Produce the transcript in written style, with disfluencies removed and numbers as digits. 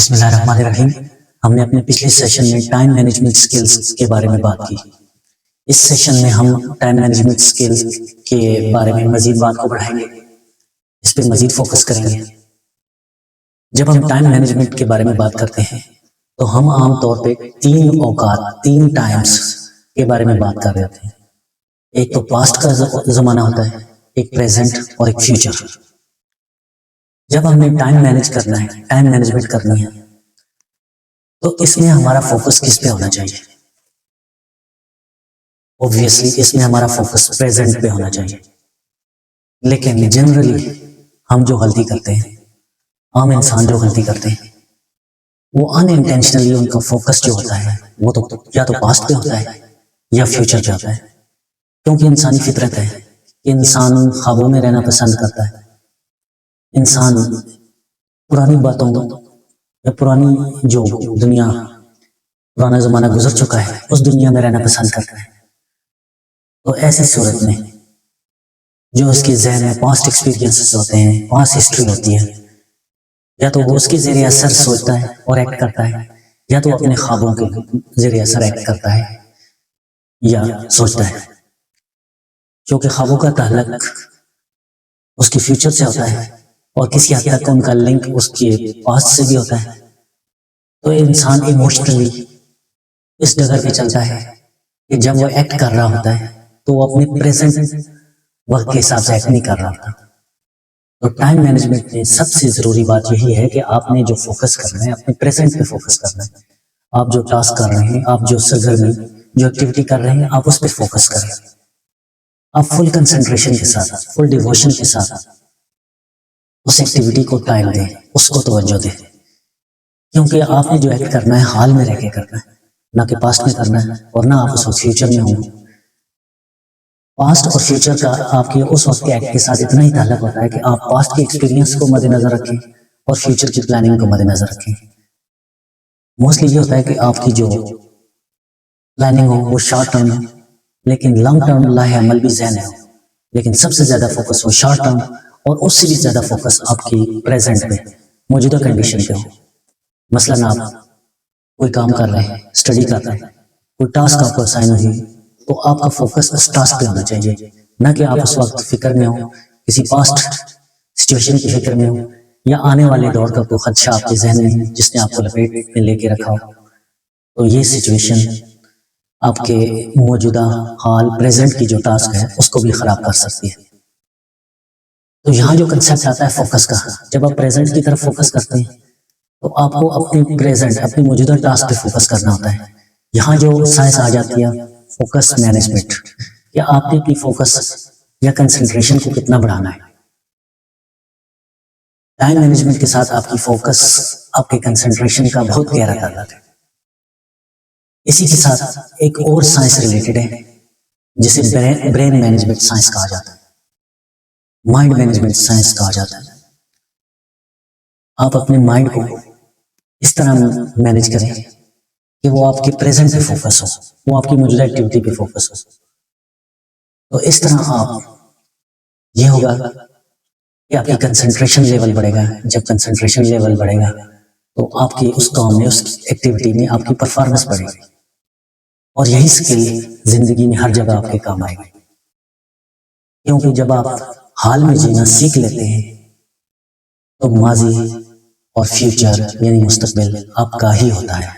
بسم اللہ الرحمن الرحیم۔ ہم نے اپنے پچھلے سیشن میں ٹائم مینجمنٹ سکلز کے بارے میں بات کی۔ اس سیشن میں ہم ٹائم مینجمنٹ سکلز کے بارے میں مزید بات کو بڑھائیں گے، اس پہ مزید فوکس کریں گے۔ جب ہم ٹائم مینجمنٹ کے بارے میں بات کرتے ہیں تو ہم عام طور پہ تین اوقات، تین ٹائمز کے بارے میں بات کر رہے ہوتے ہیں۔ ایک تو پاسٹ کا زمانہ ہوتا ہے، ایک پریزنٹ اور ایک فیوچر۔ جب ہم نے ٹائم مینج کرنا ہے، ٹائم مینجمنٹ کرنی ہے، تو اس میں ہمارا فوکس کس پہ ہونا چاہیے؟ اوبویسلی اس میں ہمارا فوکس پریزنٹ پہ ہونا چاہیے۔ لیکن جنرلی ہم جو غلطی کرتے ہیں، عام انسان جو غلطی کرتے ہیں، وہ ان انٹینشنلی ان کا فوکس جو ہوتا ہے وہ تو یا تو پاسٹ پہ ہوتا ہے یا فیوچر پہ ہوتا ہے، کیونکہ انسانی فطرت ہے کہ انسان خوابوں میں رہنا پسند کرتا ہے۔ انسان پرانی باتوں یا پرانی جو دنیا، پرانا زمانہ گزر چکا ہے، اس دنیا میں رہنا پسند کرتا ہے۔ تو ایسی صورت میں جو اس کے ذہن میں پاسٹ ایکسپیرینسز ہوتے ہیں، پاسٹ ہسٹری ہوتی ہے، یا تو وہ اس کے زیر اثر سوچتا ہے اور ایکٹ کرتا ہے، یا تو اپنے خوابوں کے زیر اثر ایکٹ کرتا ہے یا سوچتا ہے۔ کیونکہ خوابوں کا تعلق اس کے فیوچر سے ہوتا ہے اور کسی حد تک ان کا لنک اس کے پاسٹ سے بھی ہوتا ہے، تو انسان ایموشنلی اس ڈگر پہ چلتا ہے کہ جب وہ ایکٹ کر رہا ہوتا ہے تو وہ اپنے پریزنٹ وقت کے حساب سے ایکٹ نہیں کر رہا ہوتا۔ تو ٹائم مینجمنٹ میں سب سے ضروری بات یہی ہے کہ آپ نے جو فوکس کرنا ہے، اپنے پریزنٹ پہ فوکس کرنا ہے۔ آپ جو ٹاسک کر رہے ہیں، آپ جو سرگرمی، جو ایکٹیویٹی کر رہے ہیں، آپ اس پہ فوکس کریں۔ آپ فل کنسنٹریشن کے ساتھ، فل ڈیووشن کے ساتھ اس ایکٹیویٹی کو ٹائم دیں، اس کو توجہ دیں، کیونکہ آپ نے جو ایکٹ کرنا ہے حال میں رہ کے کرنا ہے، نہ کہ پاسٹ میں کرنا ہے، اور نہ آپ اس وقت فیوچر میں ہوں۔ پاسٹ اور فیوچر کا آپ کے اس وقت کے ایکٹ کے ساتھ اتنا ہی تعلق ہوتا ہے کہ آپ پاسٹ کے ایکسپیرینس کو مد نظر رکھیں اور فیوچر کی پلاننگ کو مد نظر رکھیں۔ موسٹلی یہ ہوتا ہے کہ آپ کی جو پلاننگ ہو وہ شارٹ ٹرم ہو، لیکن لانگ ٹرم لاہ عمل بھی ذہن ہے، لیکن سب سے زیادہ فوکس ہو شارٹ ٹرم، اور اس سے بھی زیادہ فوکس آپ کی پریزنٹ پہ، موجودہ کنڈیشن پہ ہو۔ مثلاً آپ کوئی کام کر رہے ہیں، اسٹڈی کر رہے ہیں، کوئی ٹاسک آپ کو اسائن ہوئی، تو آپ کا فوکس اس ٹاسک پہ ہونا چاہیے، نہ کہ آپ اس وقت فکر میں ہوں، کسی پاسٹ سچویشن کی فکر میں ہوں، یا آنے والے دور کا کوئی خدشہ آپ کے ذہن میں ہے جس نے آپ کو لپیٹ میں لے کے رکھا ہو۔ تو یہ سچویشن آپ کے موجودہ حال، پریزنٹ کی جو ٹاسک ہے، اس کو بھی خراب کر سکتی ہے۔ تو یہاں جو کنسیپٹ آتا ہے فوکس کا، جب آپ پریزنٹ کی طرف فوکس کرتے ہیں تو آپ کو اپنی پریزنٹ، اپنی موجودہ ٹاسک پہ فوکس کرنا ہوتا ہے۔ یہاں جو سائنس آ جاتی ہے فوکس مینجمنٹ، کہ آپ نے اپنی فوکس یا کنسنٹریشن کو کتنا بڑھانا ہے۔ ٹائم مینجمنٹ کے ساتھ آپ کی فوکس، آپ کے کنسنٹریشن کا بہت گہرا تعلق ہے۔ اسی کے ساتھ ایک اور سائنس ریلیٹڈ ہے جسے برین مینجمنٹ سائنس کہا جاتا ہے، مائنڈ مینجمنٹ سائنس کہا جاتا ہے۔ آپ اپنے مائنڈ کو اس طرح مینج کریں کہ وہ آپ کے پریزنٹ پہ فوکس ہو، وہ آپ کی موجودہ ایکٹیویٹی پہ فوکس ہو۔ تو اس طرح آپ، یہ ہوگا کہ آپ کی کنسنٹریشن لیول بڑھے گا۔ جب کنسنٹریشن لیول بڑھے گا تو آپ کی اس کام میں، اس ایکٹیویٹی میں آپ کی پرفارمنس بڑھے گی، اور یہی سکل زندگی میں ہر جگہ آپ کے کام آئے گی۔ کیونکہ جب آپ حال میں جینا سیکھ لیتے ہیں تو ماضی اور فیوچر یعنی مستقبل آپ کا ہی ہوتا ہے۔